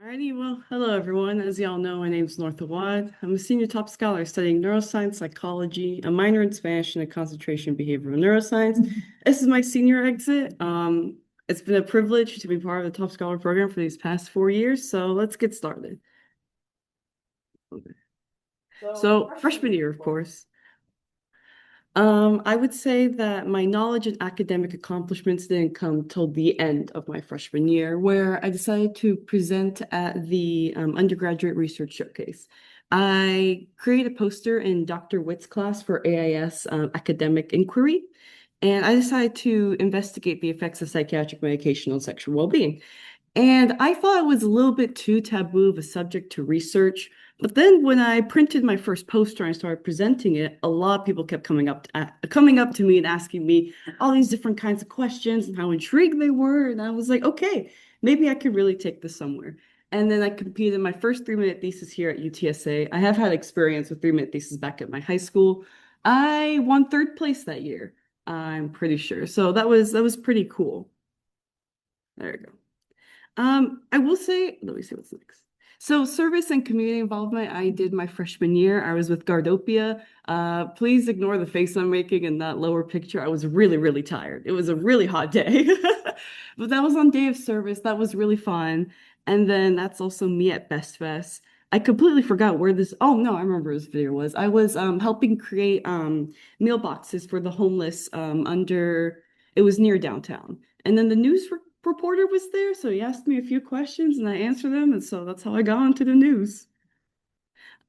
Alrighty, well, hello everyone. As y'all know, my name's Awad. I'm a senior top scholar studying neuroscience, psychology, a minor in Spanish, and a concentration in behavioral neuroscience. This is my senior exit. It's been a privilege to be part of the top scholar program for these past 4 years, so let's get started. So, freshman year, of course. I would say that my knowledge and academic accomplishments didn't come till the end of my freshman year, where I decided to present at the undergraduate research showcase. I created a poster in Dr. Witt's class for AIS academic inquiry, and I decided to investigate the effects of psychiatric medication on sexual well-being. And I thought it was a little bit too taboo of a subject to research. But then when I printed my first poster and I started presenting it, a lot of people kept coming up to me and asking me all these different kinds of questions and how intrigued they were. And I was like, okay, maybe I could really take this somewhere. And then I competed in my first 3-minute thesis here at UTSA. I have had experience with 3-minute thesis back at my high school. I won third place that year, I'm pretty sure. So that was pretty cool. There we go. I will say, let me see what's next. So service and community involvement, I did my freshman year. I was with Gardopia. Please ignore the face I'm making in that lower picture. I was really, really tired. It was a really hot day. But that was on day of service. That was really fun. And then that's also me at Best Fest. I completely forgot where this, oh no, I remember this video was. I was helping create meal boxes for the homeless it was near downtown. And then the news reporter was there, so he asked me a few questions and I answered them, and so that's how I got onto the news.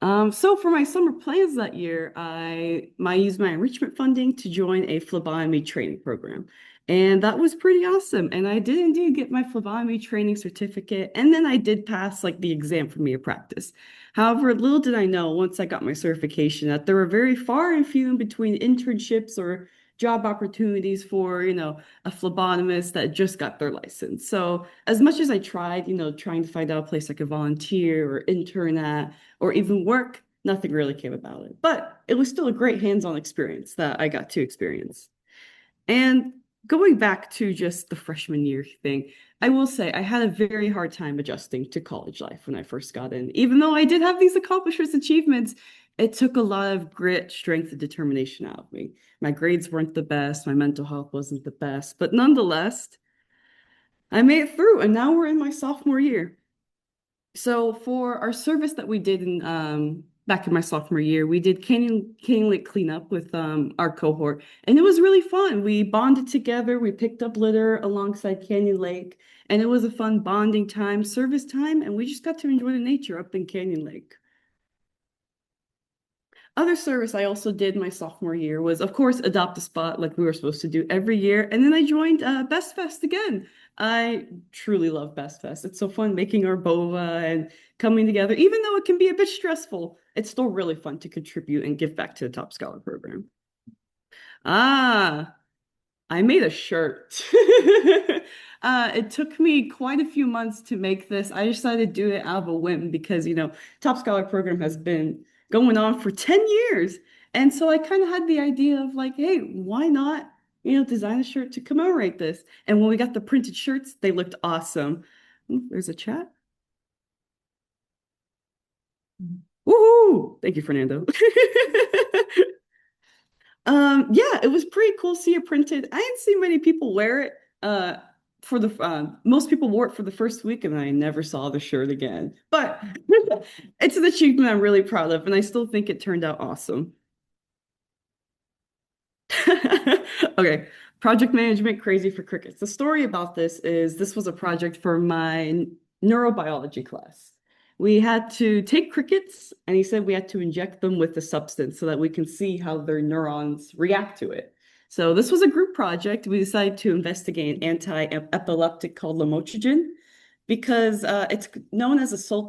So for my summer plans that year, I used my enrichment funding to join a phlebotomy training program. And that was pretty awesome. And I did indeed get my phlebotomy training certificate. And then I did pass like the exam for me to practice. However, little did I know once I got my certification that there were very far and few in between internships or job opportunities for, a phlebotomist that just got their license. So as much as I tried, trying to find out a place I could volunteer or intern at, or even work, nothing really came about it. But it was still a great hands-on experience that I got to experience. And going back to just the freshman year thing, I will say I had a very hard time adjusting to college life when I first got in. Even though I did have these accomplishments, achievements, it took a lot of grit, strength, and determination out of me. My grades weren't the best, my mental health wasn't the best, but nonetheless, I made it through, and now we're in my sophomore year. So for our service that we did in back in my sophomore year, we did Canyon Lake cleanup with our cohort, and it was really fun. We bonded together, we picked up litter alongside Canyon Lake, and it was a fun bonding time, service time, and we just got to enjoy the nature up in Canyon Lake. Other service I also did my sophomore year was, of course, adopt a spot like we were supposed to do every year. And then I joined Best Fest again. I truly love Best Fest. It's so fun making our boba and coming together. Even though it can be a bit stressful, it's still really fun to contribute and give back to the Top Scholar program. Ah, I made a shirt. It took me quite a few months to make this. I decided to do it out of a whim because, Top Scholar program has been going on for 10 years. And so I kind of had the idea of like, hey, why not, design a shirt to commemorate this? And when we got the printed shirts, they looked awesome. There's a chat. Woohoo! Thank you, Fernando. Yeah, it was pretty cool to see it printed. I didn't see many people wear it. For the Most people wore it for the first week, and I never saw the shirt again. But it's an achievement I'm really proud of, and I still think it turned out awesome. Okay, project management crazy for crickets. The story about this was a project for my neurobiology class. We had to take crickets, and he said we had to inject them with a substance so that we can see how their neurons react to it. So this was a group project. We decided to investigate an anti-epileptic called lamotrigine because it's known as a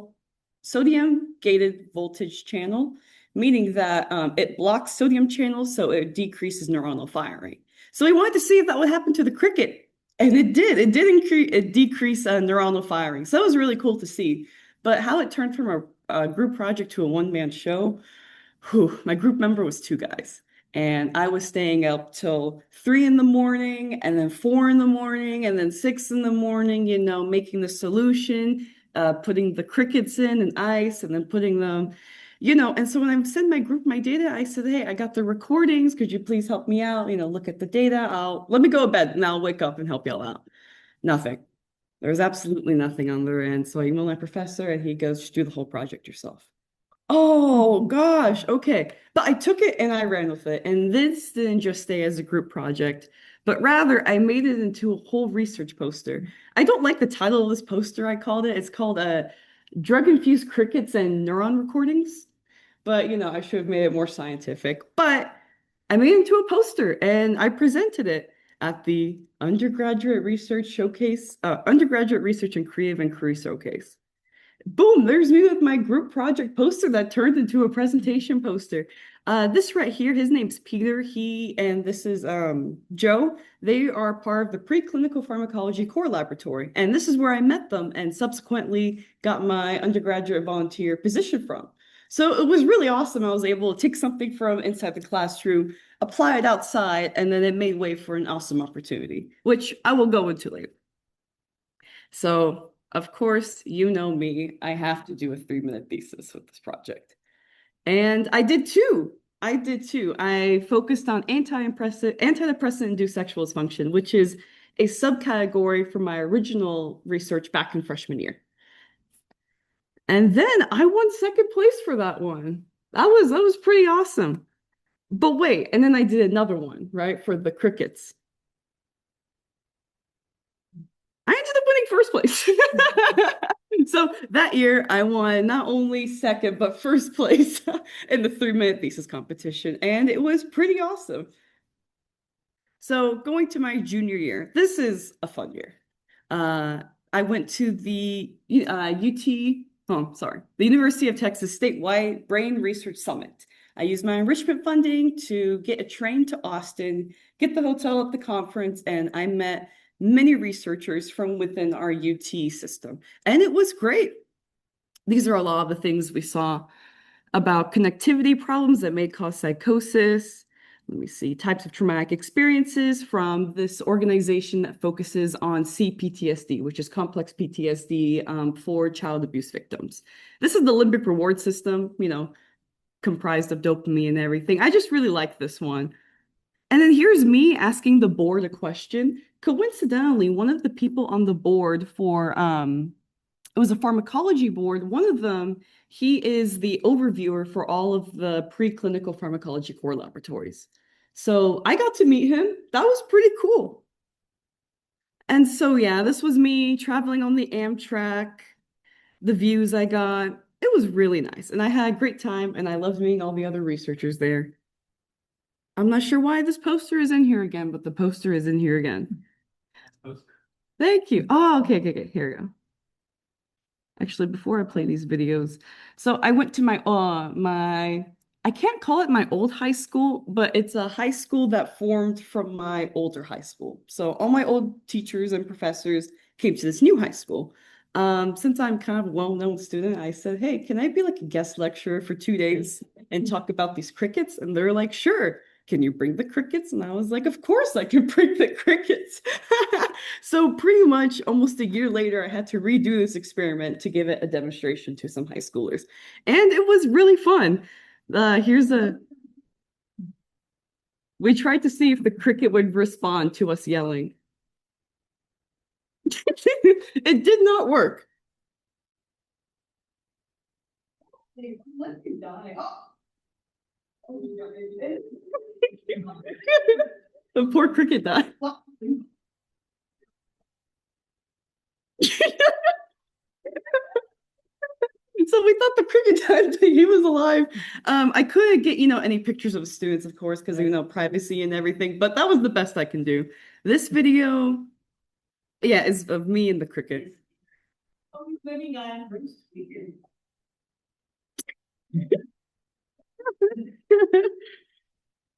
sodium gated voltage channel, meaning that it blocks sodium channels, so it decreases neuronal firing. So we wanted to see if that would happen to the cricket, and it did. It decrease neuronal firing. So that was really cool to see. But how it turned from a group project to a one-man show, whew, my group member was two guys. And I was staying up till 3 in the morning, and then 4 in the morning, and then 6 in the morning, making the solution. putting the crickets in and ice and then putting them, and so when I send my group my data, I said, hey, I got the recordings. Could you please help me out? Look at the data. Let me go to bed and I'll wake up and help y'all out. Nothing. There's absolutely nothing on their end. So I emailed my professor and he goes, just do the whole project yourself. Oh gosh, okay. But I took it and I ran with it. And this didn't just stay as a group project, but rather I made it into a whole research poster. I don't like the title of this poster, I called it. It's called Drug-Infused Crickets and Neuron Recordings. But I should have made it more scientific. But I made it into a poster and I presented it at the undergraduate research showcase, undergraduate research and creative and career showcase. Boom, there's me with my group project poster that turned into a presentation poster. This right here, his name's Peter. He and this is Joe. They are part of the preclinical pharmacology core laboratory. And this is where I met them and subsequently got my undergraduate volunteer position from. So it was really awesome. I was able to take something from inside the classroom, apply it outside, and then it made way for an awesome opportunity, which I will go into later. So, of course, you know me, I have to do a 3-minute thesis with this project. And I did too. I did too. I focused on antidepressant-induced sexual dysfunction, which is a subcategory for my original research back in freshman year. And then I won second place for that one. That was pretty awesome. But wait, and then I did another one, right, for the crickets. I ended up winning first place. So that year I won not only second, but first place in the 3-minute thesis competition. And it was pretty awesome. So going to my junior year, this is a fun year. I went to the the University of Texas statewide Brain Research Summit. I used my enrichment funding to get a train to Austin, get the hotel at the conference, and I met many researchers from within our UT system. And it was great. These are a lot of the things we saw about connectivity problems that may cause psychosis. Let me see, types of traumatic experiences from this organization that focuses on CPTSD, which is complex PTSD for child abuse victims. This is the limbic reward system, comprised of dopamine and everything. I just really like this one. And then here's me asking the board a question. Coincidentally, one of the people on the board for it was a pharmacology board. One of them, he is the overviewer for all of the preclinical pharmacology core laboratories. So I got to meet him. That was pretty cool. And so, yeah, this was me traveling on the Amtrak, the views I got. It was really nice. And I had a great time and I loved meeting all the other researchers there. I'm not sure why this poster is in here again, but the poster is in here again. Thank you. Oh, okay. Here we go. Actually, before I play these videos, so I went to I can't call it my old high school, but it's a high school that formed from my older high school. So all my old teachers and professors came to this new high school. Since I'm kind of a well-known student, I said, hey, can I be like a guest lecturer for 2 days and talk about these crickets? And they're like, sure. Can you bring the crickets? And I was like, of course I can bring the crickets. So pretty much almost a year later, I had to redo this experiment to give it a demonstration to some high schoolers. And it was really fun. We tried to see if the cricket would respond to us yelling. It did not work. Let me die. The poor cricket died. So we thought the cricket died, but he was alive. I couldn't get, any pictures of students, of course, because, privacy and everything, but that was the best I can do. This video, yeah, is of me and the cricket.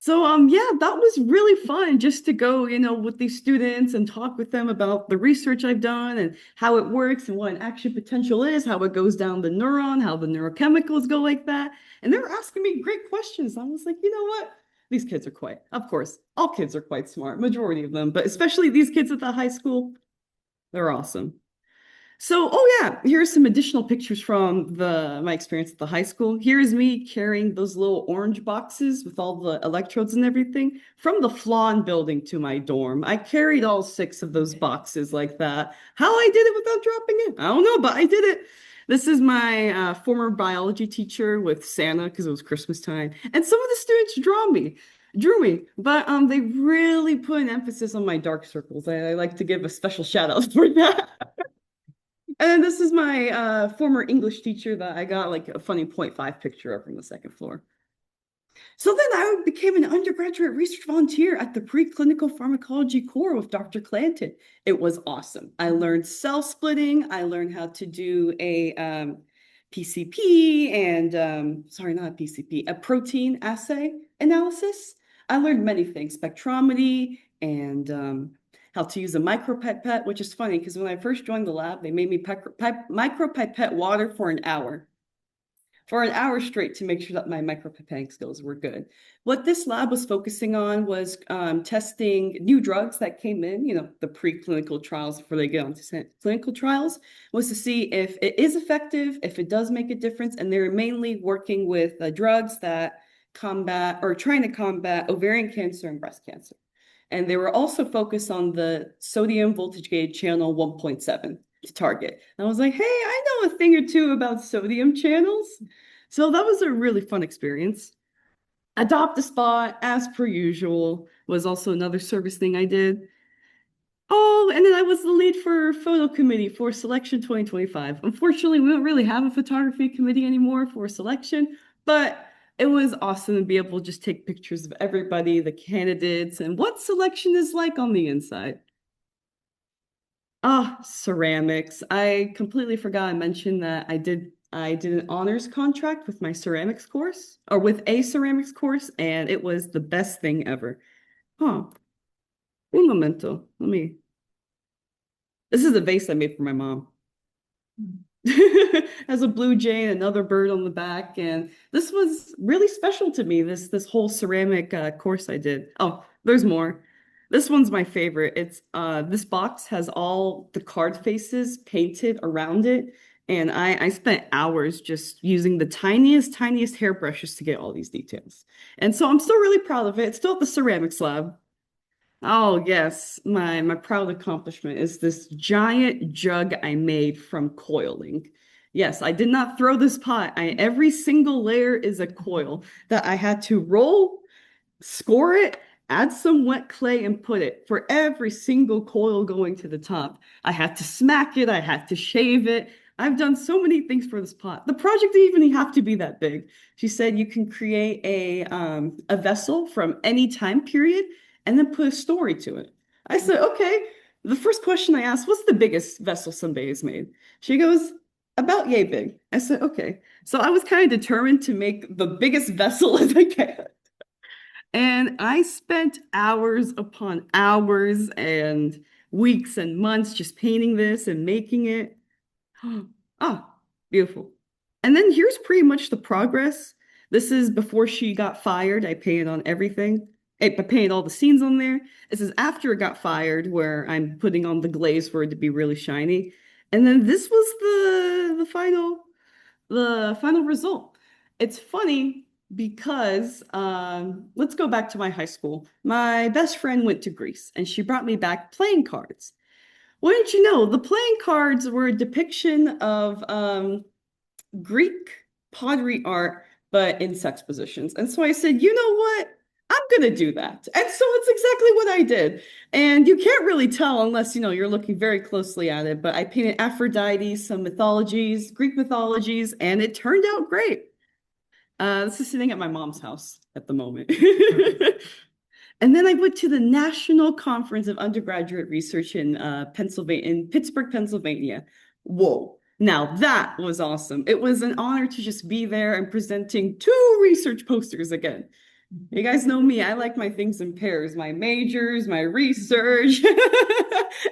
So yeah, that was really fun just to go, with these students and talk with them about the research I've done and how it works and what an action potential is, how it goes down the neuron, how the neurochemicals go like that. And they were asking me great questions. I was like, you know what? These kids are of course, all kids are quite smart, majority of them, but especially these kids at the high school, they're awesome. So, oh yeah, here's some additional pictures from the my experience at the high school. Here's me carrying those little orange boxes with all the electrodes and everything from the Flan building to my dorm. I carried all six of those boxes like that. How I did it without dropping it, I don't know, but I did it. This is my former biology teacher with Santa because it was Christmas time, and some of the students drew me, but they really put an emphasis on my dark circles. I like to give a special shout out for that. And this is my former English teacher that I got like a funny point 0.5 picture of from the second floor. So then I became an undergraduate research volunteer at the preclinical pharmacology core with Dr. Clanton. It was awesome. I learned cell splitting. I learned how to do a PCP and, sorry, not a PCP, a protein assay analysis. I learned many things, spectrometry and how to use a micropipette, which is funny because when I first joined the lab, they made me micropipette water for an hour straight to make sure that my micropipetting skills were good. What this lab was focusing on was testing new drugs that came in, the preclinical trials before they get onto clinical trials, was to see if it is effective, if it does make a difference. And they were mainly working with drugs that combat or trying to combat ovarian cancer and breast cancer. And they were also focused on the sodium voltage gated channel 1.7 to target. And I was like, hey, I know a thing or two about sodium channels. So that was a really fun experience. Adopt a spot, as per usual, was also another service thing I did. Oh, and then I was the lead for photo committee for selection 2025. Unfortunately, we don't really have a photography committee anymore for selection, but it was awesome to be able to just take pictures of everybody, the candidates, and what selection is like on the inside. Ah, ceramics. I completely forgot I mentioned that I did an honors contract with my ceramics course or with a ceramics course, and it was the best thing ever. Huh. Un momento. This is a vase I made for my mom. Has a blue jay and another bird on the back, and this was really special to me. This whole ceramic course I did. Oh, there's more. This one's my favorite. It's this box has all the card faces painted around it, and I spent hours just using the tiniest hairbrushes to get all these details. And so I'm still really proud of it. It's still at the ceramics lab. Oh yes, my proud accomplishment is this giant jug I made from coiling. Yes, I did not throw this pot. Every single layer is a coil that I had to roll, score it, add some wet clay, and put it for every single coil going to the top. I had to smack it, I had to shave it. I've done so many things for this pot. The project didn't even have to be that big. She said you can create a vessel from any time period and then put a story to it. I said, okay. The first question I asked, what's the biggest vessel somebody has made? She goes, about yay big. I said, okay. So I was kind of determined to make the biggest vessel as I can. And I spent hours upon hours and weeks and months just painting this and making it. Ah, beautiful. And then here's pretty much the progress. This is before she got fired. I painted on everything. I painted all the scenes on there. This is after it got fired, where I'm putting on the glaze for it to be really shiny. And then this was the final result. It's funny because let's go back to my high school. My best friend went to Greece and she brought me back playing cards. Wouldn't you know, the playing cards were a depiction of Greek pottery art, but in sex positions. And so I said, you know what? I'm gonna do that. And so it's exactly what I did. And you can't really tell unless, you're looking very closely at it. But I painted Aphrodite, some mythologies, Greek mythologies, and it turned out great. This is sitting at my mom's house at the moment. And then I went to the National Conference of Undergraduate Research in Pennsylvania, in Pittsburgh, Pennsylvania. Whoa. Now that was awesome. It was an honor to just be there and presenting two research posters again. You guys know me, I like my things in pairs, my majors, my research,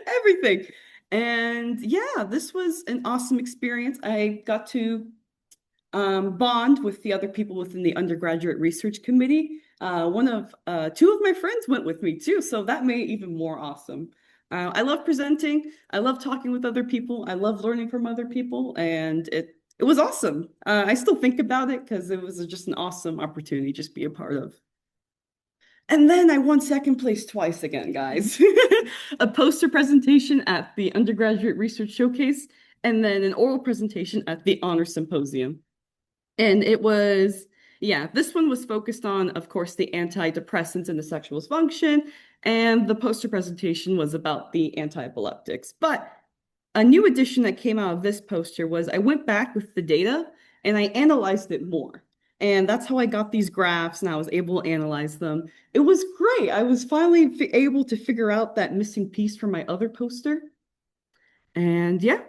everything. And yeah, this was an awesome experience. I got to bond with the other people within the undergraduate research committee. Two of my friends went with me too, so that made it even more awesome. I love presenting. I love talking with other people. I love learning from other people, and it was awesome. I still think about it because it was just an awesome opportunity just be a part of. And then I won second place twice again, guys. A poster presentation at the undergraduate research showcase, and then an oral presentation at the honor symposium. And it was, yeah, this one was focused on, of course, the antidepressants and the sexual dysfunction. And the poster presentation was about the anti-epileptics. But a new addition that came out of this poster was I went back with the data and I analyzed it more. And that's how I got these graphs and I was able to analyze them. It was great. I was finally able to figure out that missing piece from my other poster. And yeah.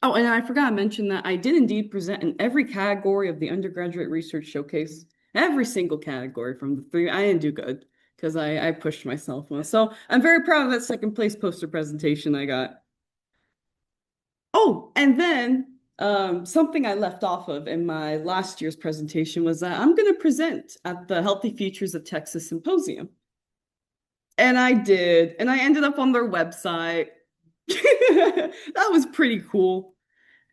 Oh, and I forgot to mention that I did indeed present in every category of the undergraduate research showcase, every single category from the three. I didn't do good because I pushed myself. So I'm very proud of that second place poster presentation I got. Oh, and then something I left off of in my last year's presentation was that I'm going to present at the Healthy Futures of Texas Symposium. And I did, and I ended up on their website. That was pretty cool.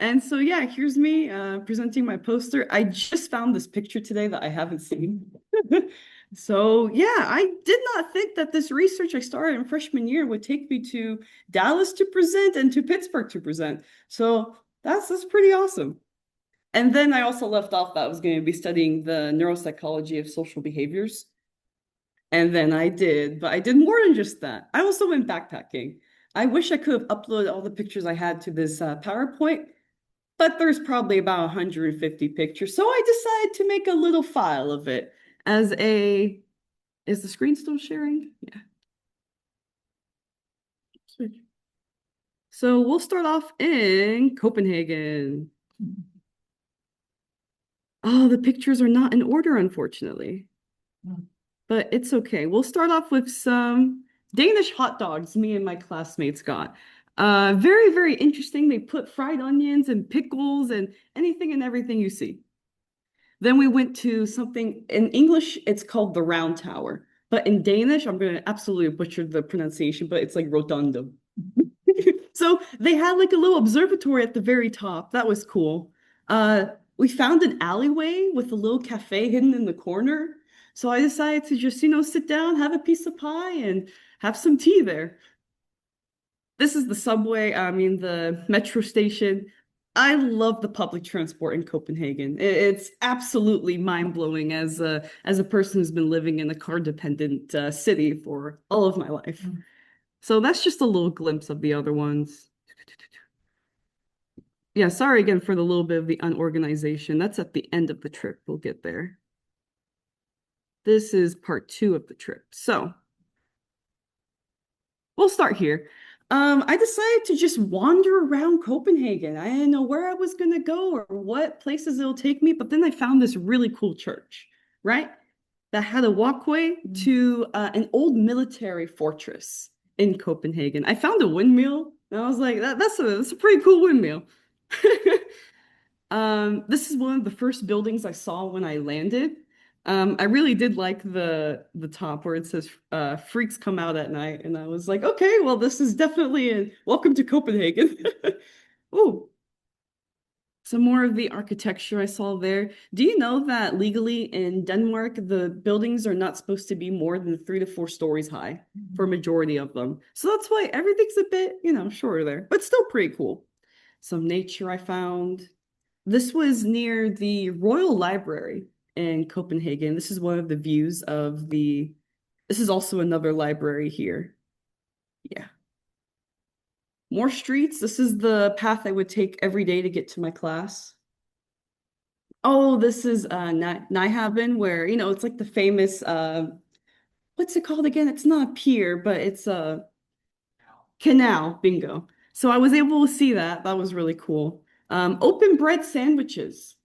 And so, yeah, here's me presenting my poster. I just found this picture today that I haven't seen. So, yeah, I did not think that this research I started in freshman year would take me to Dallas to present and to Pittsburgh to present. So that's pretty awesome. And then I also left off that I was going to be studying the neuropsychology of social behaviors. And then I did, but I did more than just that. I also went backpacking. I wish I could have uploaded all the pictures I had to this PowerPoint, but there's probably about 150 pictures. So I decided to make a little file of it as a, is the screen still sharing? Yeah. Switch. So we'll start off in Copenhagen. Oh, the pictures are not in order, unfortunately, but it's okay. We'll start off with some Danish hot dogs me and my classmates got. Very, very interesting. They put fried onions and pickles and anything and everything you see. Then we went to something in English, it's called the Round Tower. But in Danish, I'm going to absolutely butcher the pronunciation, but it's like Rotundum. So they had like a little observatory at the very top. That was cool. Uh, we found an alleyway with a little cafe hidden in the corner. So I decided to just, sit down, have a piece of pie, and have some tea there. This is the subway, I mean, the metro station. I love the public transport in Copenhagen. It's absolutely mind-blowing as a person who's been living in a car-dependent city for all of my life. So that's just a little glimpse of the other ones. Yeah, sorry again for the little bit of the unorganization. That's at the end of the trip. We'll get there. This is part 2 of the trip. So we'll start here. I decided to just wander around Copenhagen. I didn't know where I was gonna go or what places it'll take me, but then I found this really cool church, right? That had a walkway to an old military fortress in Copenhagen. I found a windmill, and I was like, that's a pretty cool windmill. This is one of the first buildings I saw when I landed. I really did like the top where it says freaks come out at night, and I was like, okay, well, this is definitely a welcome to Copenhagen. Oh, some more of the architecture I saw there. Do you know that legally in Denmark, the buildings are not supposed to be more than 3 to 4 stories high for a majority of them? So that's why everything's a bit, shorter there, but still pretty cool. Some nature I found. This was near the Royal Library in Copenhagen. This is one of the views of this is also another library here. Yeah. More streets. This is the path I would take every day to get to my class. Oh, this is Nyhavn, where, it's like the famous what's it called again? It's not a pier, but it's a canal. Bingo. So I was able to see that. That was really cool. Open bread sandwiches.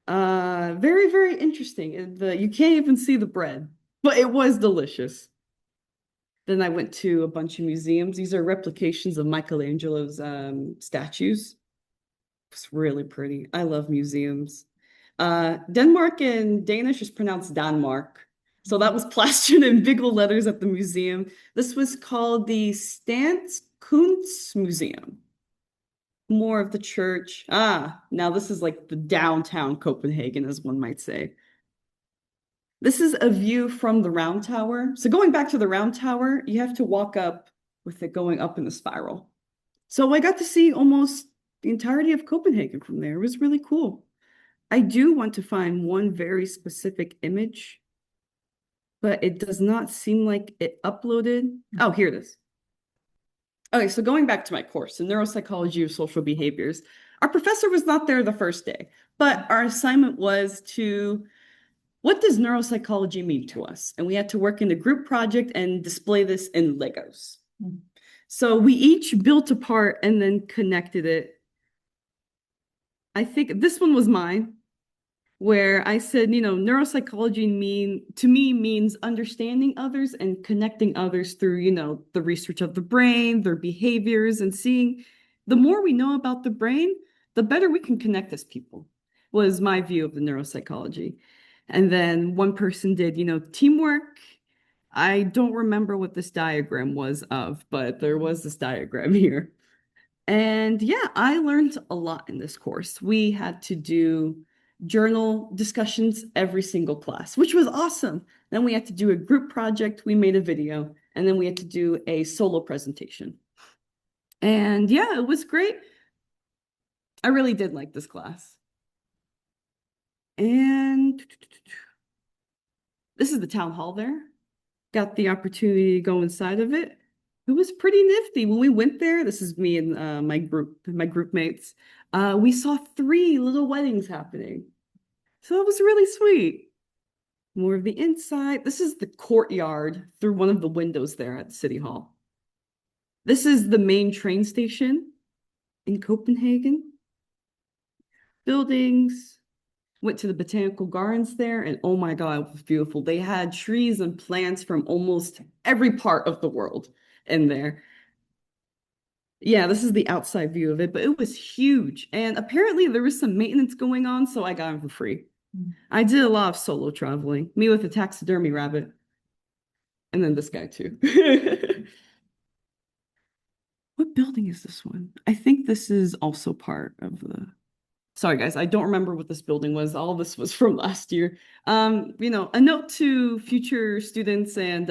Very, very interesting. You can't even see the bread, but it was delicious. Then I went to a bunch of museums. These are replications of Michelangelo's statues. It's really pretty. I love museums. Denmark in Danish is pronounced Danmark. So that was plastered in big old letters at the museum. This was called the Stans Kunst Museum. More of the church. Ah, now this is like the downtown Copenhagen, as one might say. This is a view from the round tower. So going back to the round tower, you have to walk up with it going up in the spiral. So I got to see almost the entirety of Copenhagen from there. It was really cool. I do want to find one very specific image, but it does not seem like it uploaded. Oh, here it is. Okay, so going back to my course in neuropsychology of social behaviors, our professor was not there the first day, but our assignment was to what does neuropsychology mean to us? And we had to work in a group project and display this in Legos. So we each built a part and then connected it. I think this one was mine, where I said, neuropsychology to me means understanding others and connecting others through, the research of the brain, their behaviors, and seeing the more we know about the brain, the better we can connect as people, was my view of the neuropsychology. And then one person did, teamwork. I don't remember what this diagram was of, but there was this diagram here. And yeah, I learned a lot in this course. We had to do journal discussions every single class, which was awesome. Then we had to do a group project. We made a video, and then we had to do a solo presentation. And yeah, it was great. I really did like this class. And this is the town hall there. Got the opportunity to go inside of it. It was pretty nifty. When we went there, this is me and my group mates, we saw 3 little weddings happening. So it was really sweet. More of the inside. This is the courtyard through one of the windows there at City Hall. This is the main train station in Copenhagen. Buildings. Went to the botanical gardens there, and oh my God, it was beautiful. They had trees and plants from almost every part of the world in there. Yeah, this is the outside view of it, but it was huge. And apparently there was some maintenance going on, so I got it for free. I did a lot of solo traveling, me with a taxidermy rabbit, and then this guy too. What building is this one? I think this is also part of the Sorry, guys, I don't remember what this building was. All this was from last year. A note to future students and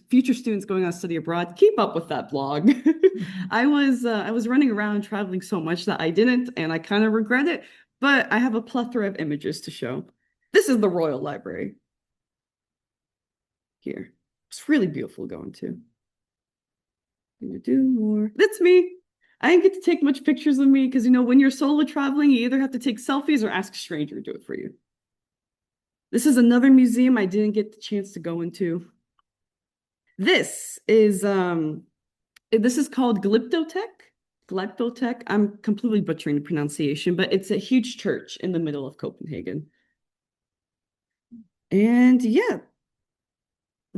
future students going on study abroad, keep up with that blog. I was running around traveling so much that I didn't, and I kind of regret it, but I have a plethora of images to show. This is the Royal Library here. It's really beautiful going to. Gonna do more. That's me. I didn't get to take much pictures of me because, when you're solo traveling, you either have to take selfies or ask a stranger to do it for you. This is another museum I didn't get the chance to go into. This is called Glyptotech. Glyptotech. I'm completely butchering the pronunciation, but it's a huge church in the middle of Copenhagen. And yeah,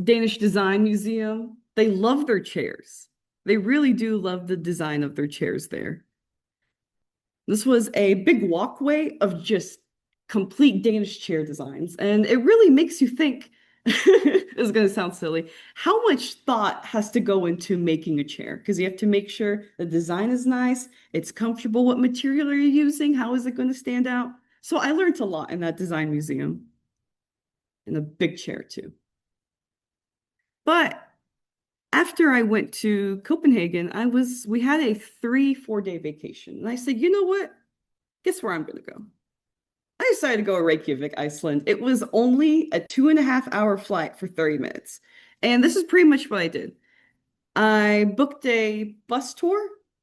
Danish Design Museum. They love their chairs. They really do love the design of their chairs there. This was a big walkway of just complete Danish chair designs. And it really makes you think, this is going to sound silly, how much thought has to go into making a chair? Because you have to make sure the design is nice, it's comfortable, what material are you using, how is it going to stand out? So I learned a lot in that design museum. And a big chair too. But after I went to Copenhagen, we had a 3-4 day vacation. And I said, you know what? Guess where I'm going to go? I decided to go to Reykjavik, Iceland. It was only a 2.5-hour flight for 30 minutes. And this is pretty much what I did. I booked a bus tour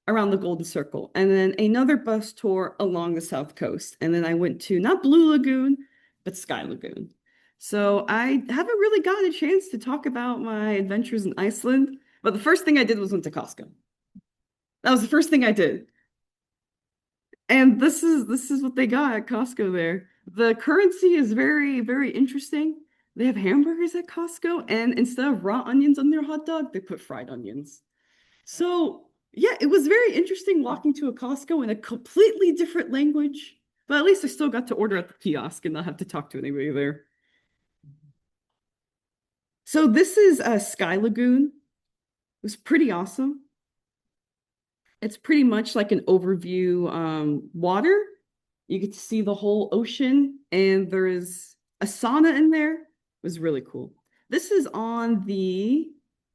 around the Golden Circle and then another bus tour along the South Coast. And then I went to not Blue Lagoon, but Sky Lagoon. So I haven't really gotten a chance to talk about my adventures in Iceland, but the first thing I did was went to Costco. That was the first thing I did. And this is what they got at Costco there. The currency is very, very interesting. They have hamburgers at Costco, and instead of raw onions on their hot dog, they put fried onions. So yeah, it was very interesting walking to a Costco in a completely different language, but at least I still got to order at the kiosk and not have to talk to anybody there. So this is a Sky Lagoon. It was pretty awesome. It's pretty much like an overview water. You get to see the whole ocean, and there is a sauna in there. It was really cool. This is on the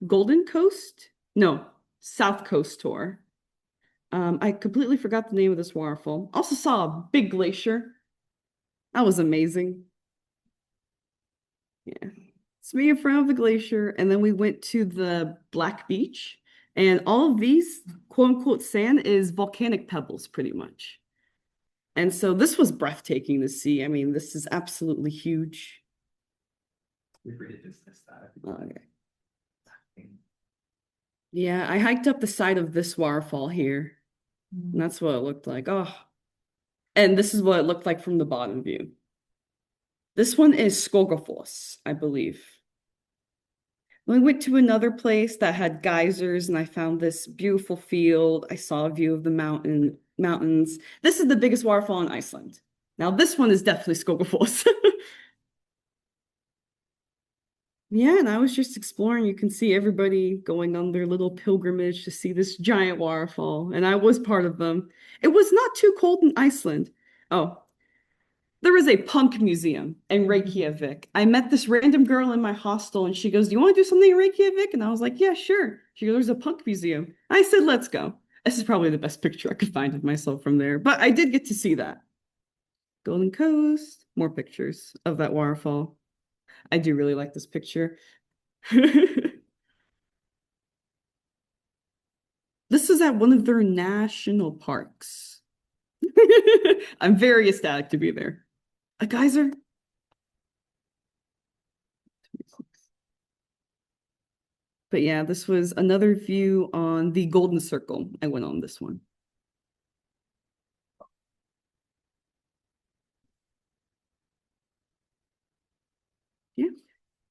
Golden Coast, no, South Coast tour. I completely forgot the name of this waterfall. Also saw a big glacier. That was amazing. Yeah. It's me in front of the glacier, and then we went to the Black Beach, and all of these quote unquote sand is volcanic pebbles, pretty much. And so this was breathtaking to see. I mean, this is absolutely huge. We really just missed that. Okay. Yeah, I hiked up the side of this waterfall here, and that's what it looked like. Oh, and this is what it looked like from the bottom view. This one is Skogafoss, I believe. We went to another place that had geysers, and I found this beautiful field. I saw a view of the mountains. This is the biggest waterfall in Iceland. Now, this one is definitely Skogafoss. Yeah, and I was just exploring. You can see everybody going on their little pilgrimage to see this giant waterfall, and I was part of them. It was not too cold in Iceland. Oh, there was a punk museum in Reykjavik. I met this random girl in my hostel, and she goes, "Do you want to do something in Reykjavik?" And I was like, "Yeah, sure." She goes, "There's a punk museum." I said, "Let's go." This is probably the best picture I could find of myself from there, but I did get to see that. Golden Coast, more pictures of that waterfall. I do really like this picture. This is at one of their national parks. I'm very ecstatic to be there. A geyser? But yeah, this was another view on the Golden Circle. I went on this one. Yeah.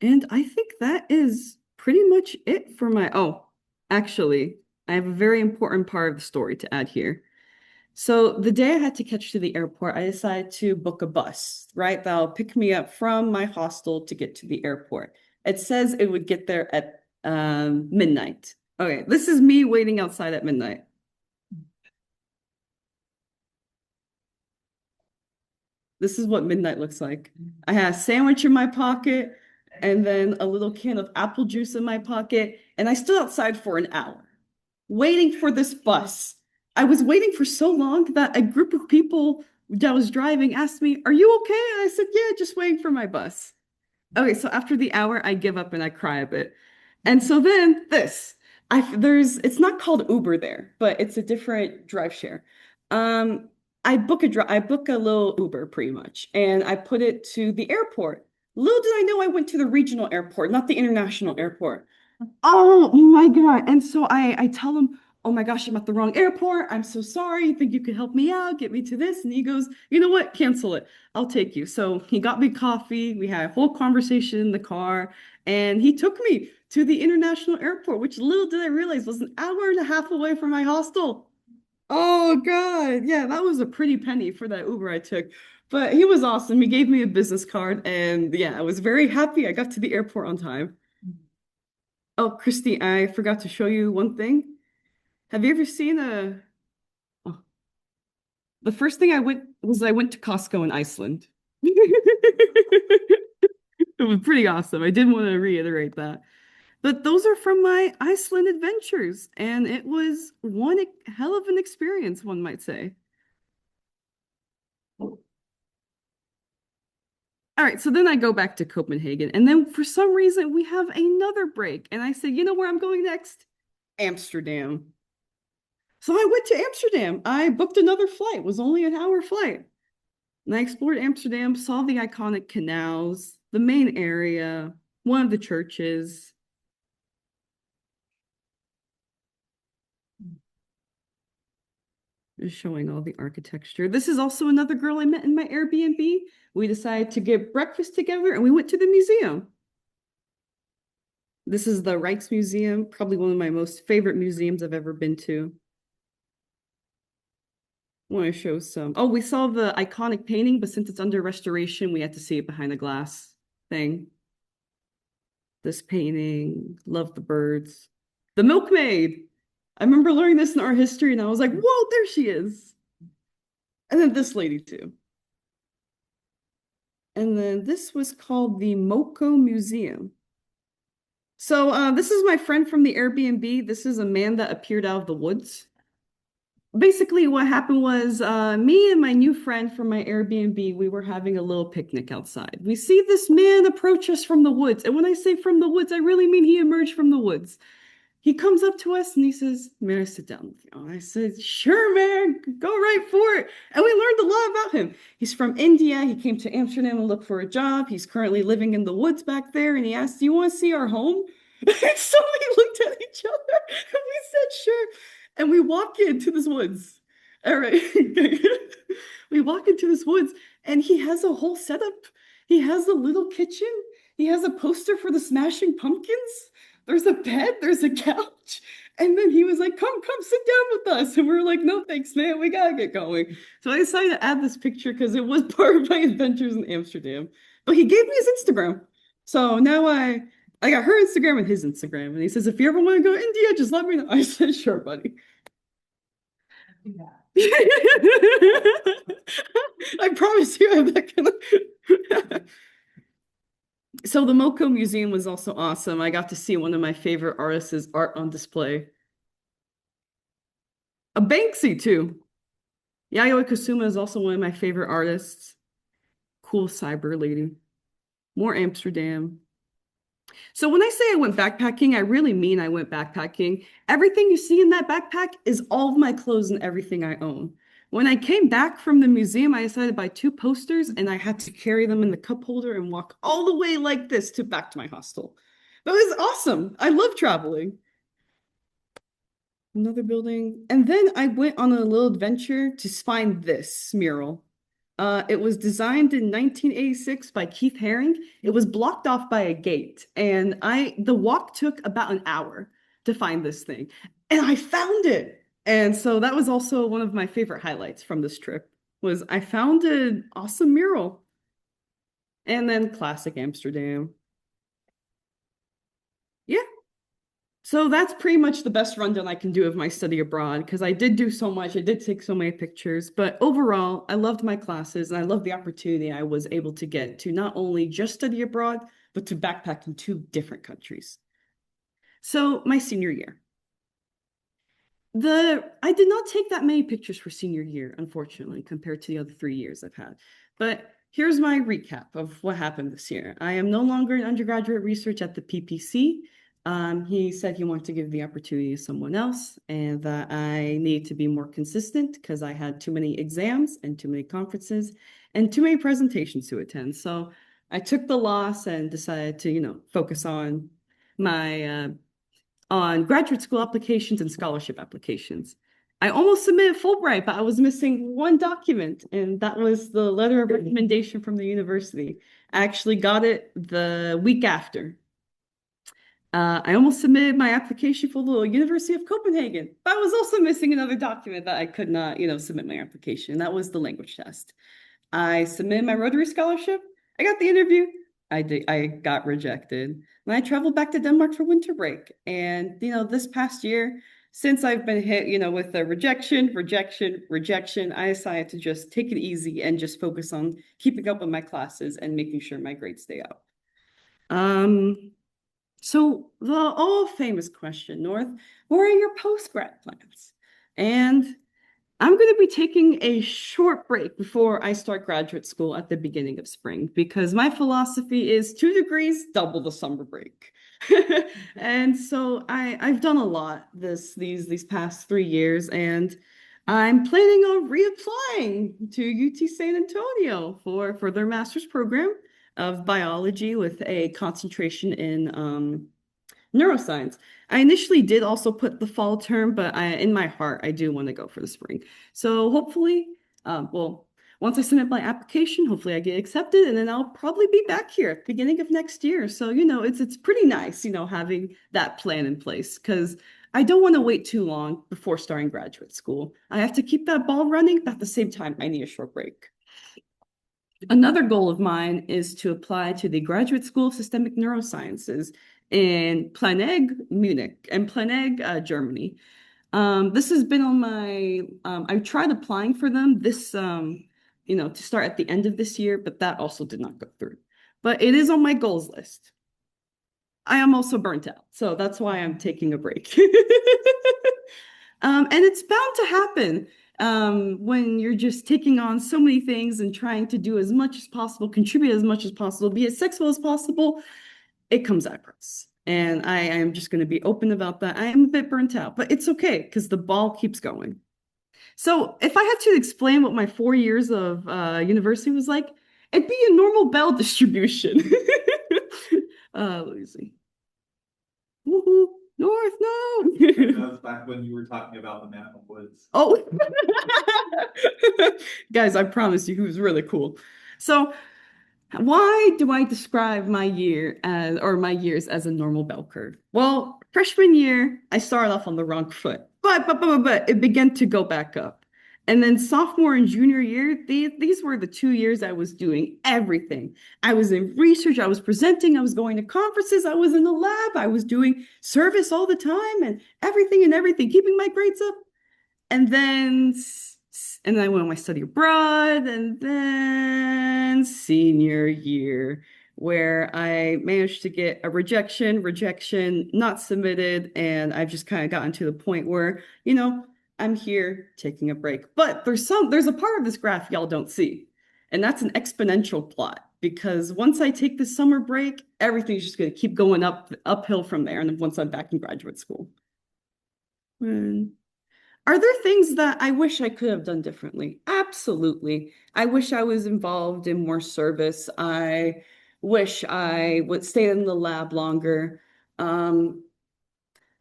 And I think that is pretty much it for my. Oh, actually, I have a very important part of the story to add here. So the day I had to catch to the airport, I decided to book a bus, right? That'll pick me up from my hostel to get to the airport. It says it would get there at midnight. Okay, this is me waiting outside at midnight. This is what midnight looks like. I had a sandwich in my pocket and then a little can of apple juice in my pocket, and I stood outside for an hour waiting for this bus. I was waiting for so long that a group of people that was driving asked me, "Are you okay?" And I said, "Yeah, just waiting for my bus." Okay, so after the hour, I give up and I cry a bit. And so then this, it's not called Uber there, but it's a different drive share. Um, I book a little Uber pretty much, and I put it to the airport. Little did I know I went to the regional airport, not the international airport. Oh my God. And so I tell him, "Oh my gosh, I'm at the wrong airport. I'm so sorry. You think you could help me out, get me to this?" And he goes, "You know what? Cancel it. I'll take you." So he got me coffee. We had a whole conversation in the car, and he took me to the international airport, which little did I realize was an hour and a half away from my hostel. Oh God. Yeah, that was a pretty penny for that Uber I took. But he was awesome. He gave me a business card, and yeah, I was very happy I got to the airport on time. Oh, Christy, I forgot to show you one thing. Have you ever seen a? Oh, the first thing I went to Costco in Iceland. It was pretty awesome. I did want to reiterate that. But those are from my Iceland adventures, and it was one hell of an experience, one might say. All right, so then I go back to Copenhagen, and then for some reason we have another break, and I said, "You know where I'm going next? Amsterdam." So I went to Amsterdam. I booked another flight. It was only an hour flight. And I explored Amsterdam, saw the iconic canals, the main area, one of the churches, just showing all the architecture. This is also another girl I met in my Airbnb. We decided to get breakfast together and we went to the museum. This is the Rijksmuseum, probably one of my most favorite museums I've ever been to. I want to show some. Oh, we saw the iconic painting, but since it's under restoration, we had to see it behind a glass thing. This painting, love the birds. The milkmaid. I remember learning this in art history and I was like, whoa, there she is. And then this lady too. And then this was called the Moko Museum. So this is my friend from the Airbnb. This is a man that appeared out of the woods. Basically, what happened was me and my new friend from my Airbnb, we were having a little picnic outside. We see this man approach us from the woods. And when I say from the woods, I really mean he emerged from the woods. He comes up to us and he says, "May I sit down with you?" And I said, "Sure, man, go right for it." And we learned a lot about him. He's from India. He came to Amsterdam to look for a job. He's currently living in the woods back there. And he asked, "Do you want to see our home?" And so we looked at each other and we said, "Sure." And we walk into this woods. All right. We walk into this woods and he has a whole setup. He has a little kitchen. He has a poster for the Smashing Pumpkins. There's a bed, there's a couch. And then he was like, come sit down with us. And we were like, no, thanks, man. We gotta get going. So I decided to add this picture because it was part of my adventures in Amsterdam. But he gave me his Instagram. So now I got her Instagram and his Instagram. And he says, if you ever want to go to India, just let me know. I said, sure, buddy. Yeah. I promise you I'm not gonna. So the Moko Museum was also awesome. I got to see one of my favorite artists' art on display. A Banksy too. Yayoi Kusuma is also one of my favorite artists. Cool cyber lady. More Amsterdam. So when I say I went backpacking, I really mean I went backpacking. Everything you see in that backpack is all of my clothes and everything I own. When I came back from the museum, I decided to buy two posters and I had to carry them in the cup holder and walk all the way like this to back to my hostel. That was awesome. I love traveling. Another building. And then I went on a little adventure to find this mural. It was designed in 1986 by Keith Haring. It was blocked off by a gate, and the walk took about an hour to find this thing, and I found it. And so that was also one of my favorite highlights from this trip was I found an awesome mural. And then classic Amsterdam. Yeah, so that's pretty much the best rundown I can do of my study abroad because I did do so much. I did take so many pictures, but overall, I loved my classes and I loved the opportunity I was able to get to not only just study abroad, but to backpack in two different countries. So my senior year. I did not take that many pictures for senior year, unfortunately, compared to the other 3 years I've had. But here's my recap of what happened this year. I am no longer in undergraduate research at the PPC. He said he wanted to give the opportunity to someone else and that I need to be more consistent because I had too many exams and too many conferences and too many presentations to attend. So I took the loss and decided to, focus my on graduate school applications and scholarship applications. I almost submitted Fulbright, but I was missing one document, and that was the letter of recommendation from the university. I actually got it the week after. I almost submitted my application for the University of Copenhagen, but I was also missing another document that I could not, submit my application. That was the language test. I submitted my Rotary scholarship. I got the interview. I got rejected. And I traveled back to Denmark for winter break. And, this past year, since I've been hit, with the rejection, I decided to just take it easy and just focus on keeping up with my classes and making sure my grades stay up. So the all famous question, North, what are your post-grad plans? And I'm going to be taking a short break before I start graduate school at the beginning of spring because my philosophy is 2 degrees, double the summer break. And so I've done a lot these past 3 years, and I'm planning on reapplying to UT San Antonio for their master's program of biology with a concentration in neuroscience. I initially did also put the fall term, but in my heart, I do want to go for the spring. So hopefully, once I submit my application, hopefully I get accepted, and then I'll probably be back here at the beginning of next year. So, it's pretty nice, having that plan in place because I don't want to wait too long before starting graduate school. I have to keep that ball running, but at the same time, I need a short break. Another goal of mine is to apply to the Graduate School of Systemic Neurosciences in Planegg, Munich, and Planegg, Germany. This has been on my, I've tried applying for them to start at the end of this year, but that also did not go through. But it is on my goals list. I am also burnt out, so that's why I'm taking a break. And it's bound to happen when you're just taking on so many things and trying to do as much as possible, contribute as much as possible, be as successful as possible. It comes at a price. And I am just going to be open about that. I am a bit burnt out, but it's okay because the ball keeps going. So if I had to explain what my 4 years of university was like, it'd be a normal bell distribution. Let me see. Woohoo! North, That no. was back when you were talking about the man in the woods. Oh, guys, I promise you, he was really cool. So, why do I describe my year as, or my years as a normal bell curve? Well, freshman year, I started off on the wrong foot, but it began to go back up. And then sophomore and junior year, these were the 2 years I was doing everything. I was in research, I was presenting, I was going to conferences, I was in the lab, I was doing service all the time and everything, keeping my grades up. And then I went on my study abroad, and then senior year, where I managed to get a rejection, not submitted, and I've just kind of gotten to the point where, I'm here taking a break. But there's a part of this graph y'all don't see, and that's an exponential plot. Because once I take the summer break, everything's just going to keep going uphill from there. And then once I'm back in graduate school. Are there things that I wish I could have done differently? Absolutely. I wish I was involved in more service. I wish I would stay in the lab longer. Um,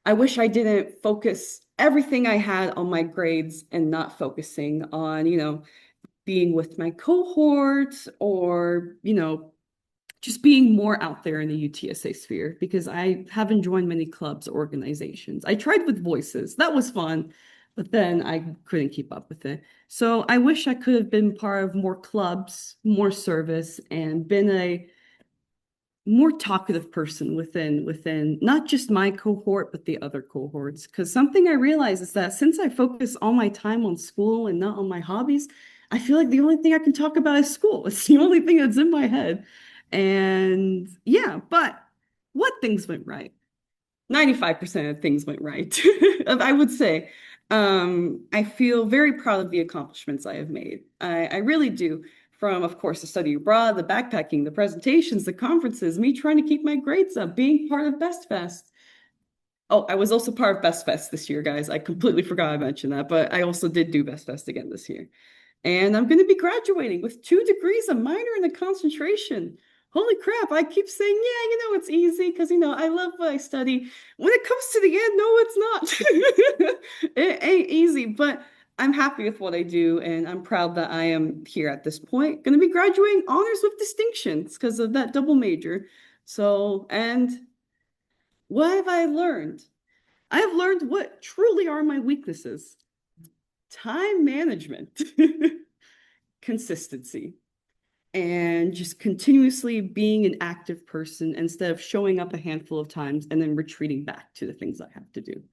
I wish I didn't focus everything I had on my grades and not focusing on, being with my cohort or, just being more out there in the UTSA sphere because I haven't joined many clubs or organizations. I tried with voices. That was fun, but then I couldn't keep up with it. So I wish I could have been part of more clubs, more service, and been a more talkative person within not just my cohort, but the other cohorts. Because something I realized is that since I focus all my time on school and not on my hobbies, I feel like the only thing I can talk about is school. It's the only thing that's in my head. And yeah, but what things went right? 95% of things went right, I would say. I feel very proud of the accomplishments I have made. I really do. From, of course, the study abroad, the backpacking, the presentations, the conferences, me trying to keep my grades up, being part of Best Fest. Oh, I was also part of Best Fest this year, guys. I completely forgot I mentioned that, but I also did do Best Fest again this year. And I'm going to be graduating with 2 degrees, a minor, and a concentration. Holy crap, I keep saying, yeah, it's easy because, I love what I study. When it comes to the end, no, it's not. It ain't easy, but I'm happy with what I do, and I'm proud that I am here at this point. Going to be graduating honors with distinctions because of that double major. So, and what have I learned? I have learned what truly are my weaknesses. Time management, consistency, and just continuously being an active person instead of showing up a handful of times and then retreating back to the things I have to do.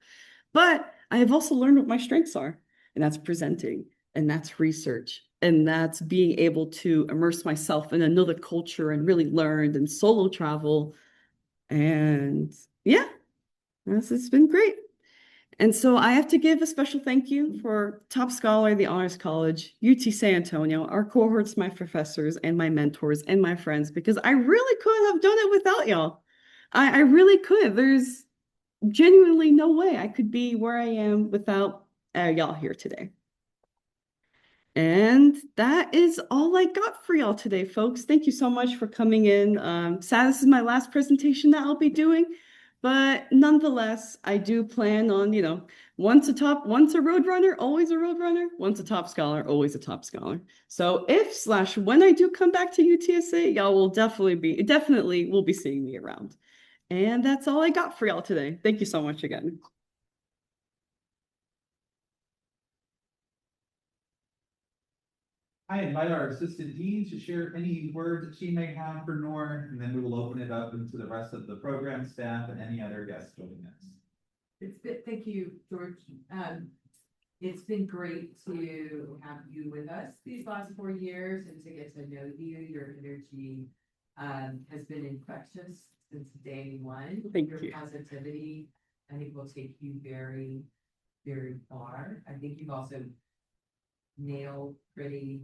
But I have also learned what my strengths are, and that's presenting, and that's research, and that's being able to immerse myself in another culture and really learn and solo travel. And yeah, it's been great. And so I have to give a special thank you for top scholar of the Honors College, UT San Antonio, our cohorts, my professors, and my mentors, and my friends, because I really could have done it without y'all. I really could. There's genuinely no way I could be where I am without y'all here today. And that is all I got for y'all today, folks. Thank you so much for coming in. Sad this is my last presentation that I'll be doing, but nonetheless, I do plan on, once a roadrunner, always a roadrunner, once a top scholar, always a top scholar. So when I do come back to UTSA, y'all will definitely will be seeing me around. And that's all I got for y'all today. Thank you so much again. I invite our assistant dean to share any words that she may have for Nor, and then we will open it up into the rest of the program staff and any other guests joining us. Thank you, George. It's been great to have you with us these last 4 years and to get to know you. Your energy has been infectious since day one. Thank Your you. positivity, I think, will take you very, very far. I think you've also nailed pretty,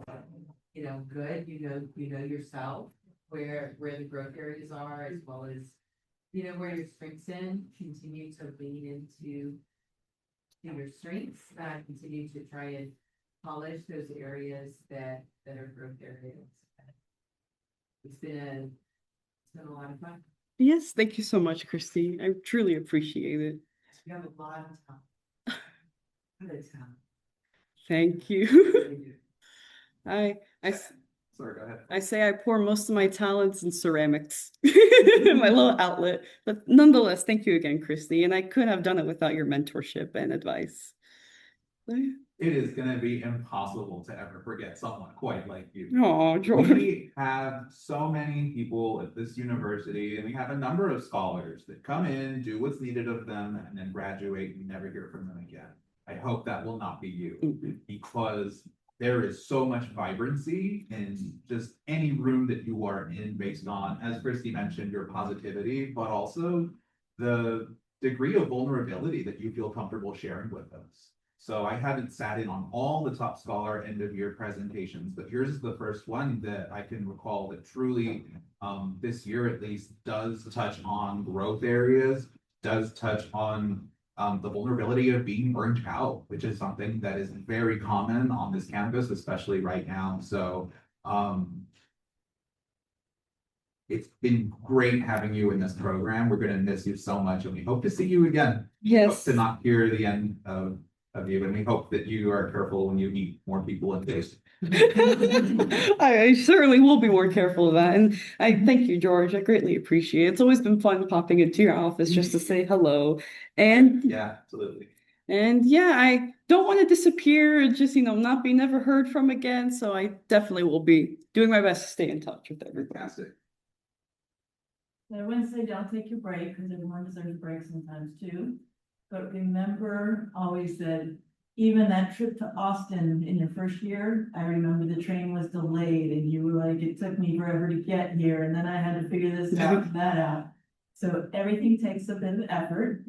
good. You know yourself where the growth areas are, as well as where your strengths in. Continue to lean into your strengths. Continue to try and polish those areas that are growth areas. It's been a lot of fun. Yes, thank you so much, Christy. I truly appreciate it. You have a lot of time. Good time. Thank you. Really do. Sorry, go ahead. I say I pour most of my talents in ceramics, my little outlet. But nonetheless, thank you again, Christy. And I couldn't have done it without your mentorship and advice. It is gonna be impossible to ever forget someone quite like you. Oh, George. We have so many people at this university, and we have a number of scholars that come in, do what's needed of them, and then graduate and never hear from them again. I hope that will not be you, because there is so much vibrancy in just any room that you are in based on, as Christy mentioned, your positivity, but also the degree of vulnerability that you feel comfortable sharing with us. So I haven't sat in on all the top scholar end of year presentations, but yours is the first one that I can recall that truly, this year at least, does touch on growth areas, does touch on the vulnerability of being burnt out, which is something that is very common on this campus, especially right now. So it's been great having you in this program. We're going to miss you so much, and we hope to see you again. Yes. Hope to not hear the end of you, and we hope that you are careful when you meet more people in face. I certainly will be more careful of that. And I thank you, George. I greatly appreciate it. It's always been fun popping into your office just to say hello. And Yeah, absolutely. And yeah, I don't want to disappear and just, not be never heard from again. So I definitely will be doing my best to stay in touch with everybody. Fantastic. I wouldn't say don't take your break, because everyone deserves a break sometimes too. But remember always that even that trip to Austin in your first year, I remember the train was delayed and you were like, it took me forever to get here, and then I had to figure this out and that out. So everything takes a bit of effort,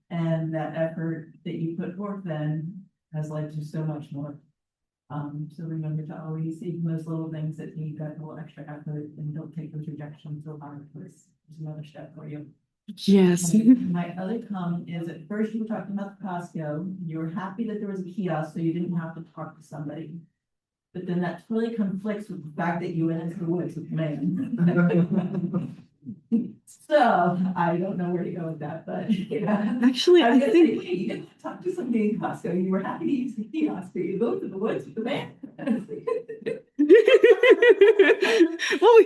and that effort that you put forth then has led to so much more. So remember to always see those little things that need that little extra effort, and don't take those rejections so hard, because there's another step for you. Yes. My other comment is, at first you were talking about the Costco, you were happy that there was a kiosk, so you didn't have to talk to somebody. But then that totally conflicts with the fact that you went into the woods with the man. So I don't know where to go with that, but yeah. Actually, I I was gonna say, think hey, you didn't talk to somebody in Costco, you were happy to use the kiosk, but you go to the woods with the man. well,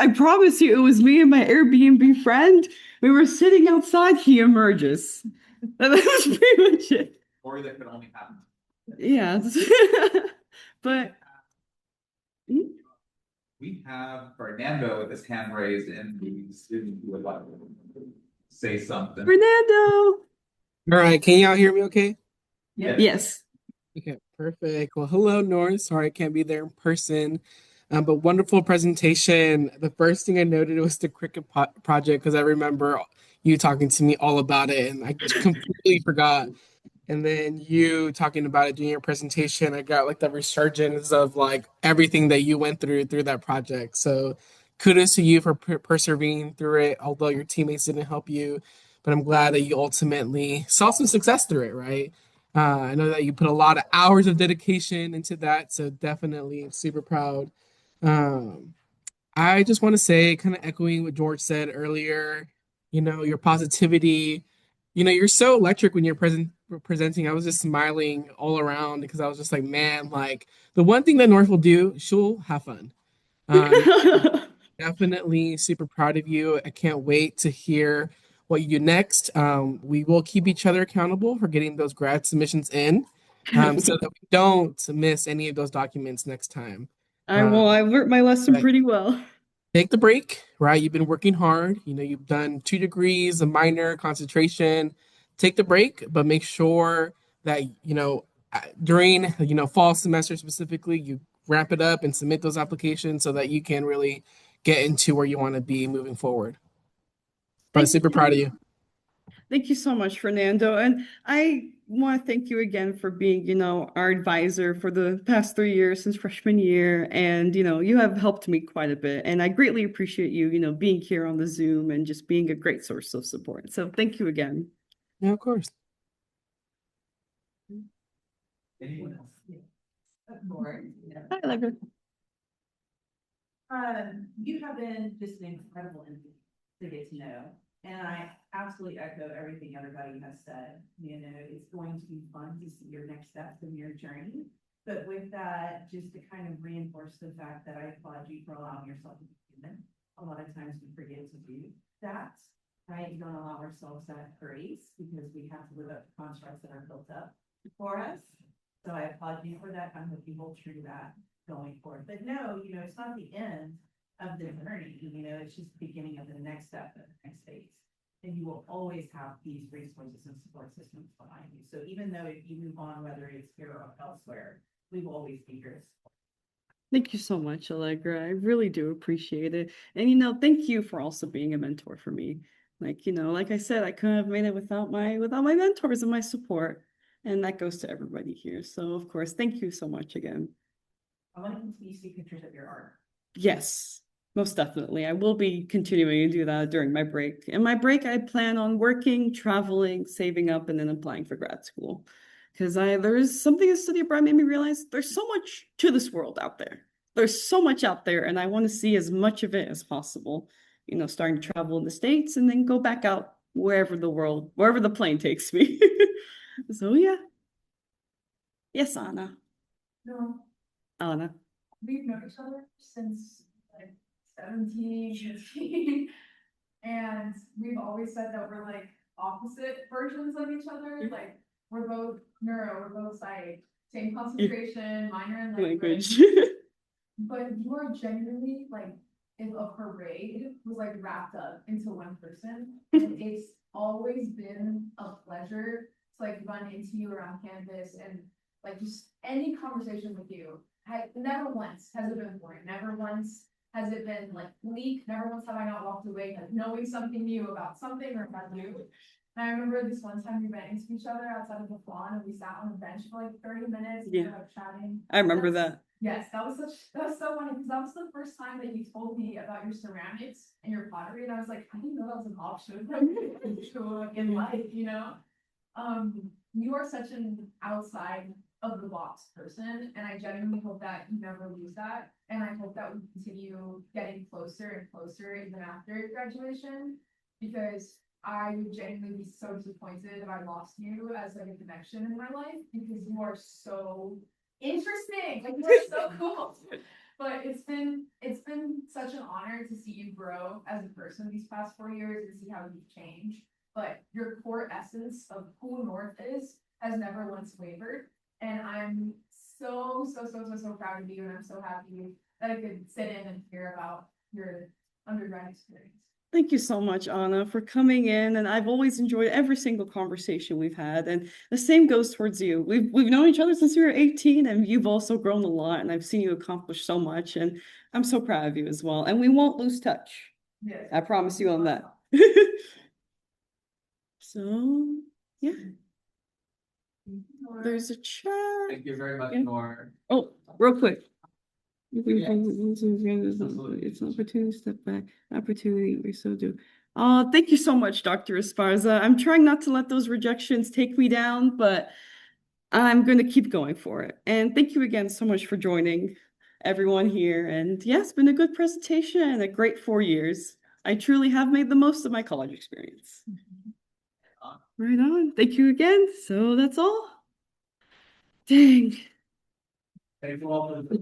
I promise you, it was me and my Airbnb friend. We were sitting outside. He emerges. And that was pretty much it. Or that could only happen. Yeah. But We have Fernando with his hand raised, and the student who would like to say something. Fernando. All right, can y'all hear me okay? Yes. Okay, perfect. Well, hello, North. Sorry I can't be there in person, but wonderful presentation. The first thing I noted was the cricket project, because I remember you talking to me all about it, and I completely forgot. And then you talking about it during your presentation, I got like the resurgence of like everything that you went through that project. So kudos to you for persevering through it, although your teammates didn't help you. But I'm glad that you ultimately saw some success through it, right? I know that you put a lot of hours of dedication into that, so definitely super proud. Um, I just want to say, kind of echoing what George said earlier, your positivity, you're so electric when you're presenting. I was just smiling all around because I was just like, man, like the one thing that North will do, she'll have fun. Definitely super proud of you. I can't wait to hear what you do next. We will keep each other accountable for getting those grad submissions in. so that we don't miss any of those documents next time. I will. I learned my lesson But pretty well. take the break, right? You've been working hard. You know, you've done 2 degrees, a minor, concentration. Take the break, but make sure that, during, fall semester specifically, you wrap it up and submit those applications so that you can really get into where you want to be moving forward. But Thank super proud of you. Thank you so much, Fernando. And I want to thank you again for being, our advisor for the past 3 years since freshman year. And, you have helped me quite a bit. And I greatly appreciate you, being here on the Zoom and just being a great source of support. So thank you again. Yeah, of course. Anyone else? Hi, Allegra. You have been just an incredible entity to get to know. And I absolutely echo everything everybody has said. You know, it's going to be fun to see your next steps in your journey. But with that, just to kind of reinforce the fact that I applaud you for allowing yourself to be human. A lot of times we forget to do that, right? We don't allow ourselves that grace because we have to live up to constructs that are built up for us. So I applaud you for that. I'm looking forward to that going forward. But no, it's not the end of the journey. It's just the beginning of the next step, of the next phase. And you will always have these resources and support systems behind you. So even though if you move on, whether it's here or elsewhere, we will always be here. Thank you so much, Allegra. I really do appreciate it. And thank you for also being a mentor for me. Like I said, I couldn't have made it without my mentors and my support. And that goes to everybody here. So of course, thank you so much again. I want to continue to see pictures of your art. Yes, most definitely. I will be continuing to do that during my break. And my break, I plan on working, traveling, saving up, and then applying for grad school. Because there's something a study abroad made me realize there's so much to this world out there. There's so much out there, and I want to see as much of it as possible. Starting to travel in the States and then go back out wherever the plane takes me. So yeah. Yes, Anna. No, Anna. we've known each other since like 17, 18. And we've always said that we're like opposite versions of each other. Like we're both neuro, we're both psych, same concentration, minor in language. But you are genuinely like if a parade was like wrapped up into one person. And it's always been a pleasure to like run into you around campus and like just any conversation with you. Never once has it been boring. Never once has it been like bleak. Never once have I not walked away like knowing something new about something or about you. And I remember this one time we ran into each other outside of the lawn and we sat on a bench for like 30 minutes and we were like chatting. I remember that. Yes, that was so funny because that was the first time that you told me about your ceramics and your pottery, and I was like, I didn't know that was an option in life, You are such an outside of the box person, and I genuinely hope that you never lose that, and I hope that we continue getting closer and closer even after graduation, because I would genuinely be so disappointed if I lost you as like a connection in my life because you are so interesting. Like you are so cool. But it's been such an honor to see you grow as a person these past 4 years and see how you've changed. But your core essence of who North is has never once wavered. And I'm so proud of you, and I'm so happy that I could sit in and hear about your undergrad experience. Thank you so much, Anna, for coming in. And I've always enjoyed every single conversation we've had. And the same goes towards you. We've known each other since we were 18, and you've also grown a lot. And I've seen you accomplish so much. And I'm so proud of you as well. And we won't lose touch. Yes. I promise you on that. So, yeah. There's a chat. Thank you very much, Yeah. Nor. Oh, real quick. It's an opportunity to step back. Opportunity, we so do. Thank you so much, Dr. Esparza. I'm trying not to let those rejections take me down, but I'm going to keep going for it. And thank you again so much for joining everyone here. And yeah, it's been a good presentation and a great 4 years. I truly have made the most of my college experience. Right on. Thank you again. So that's all. Dang. Thank you all for the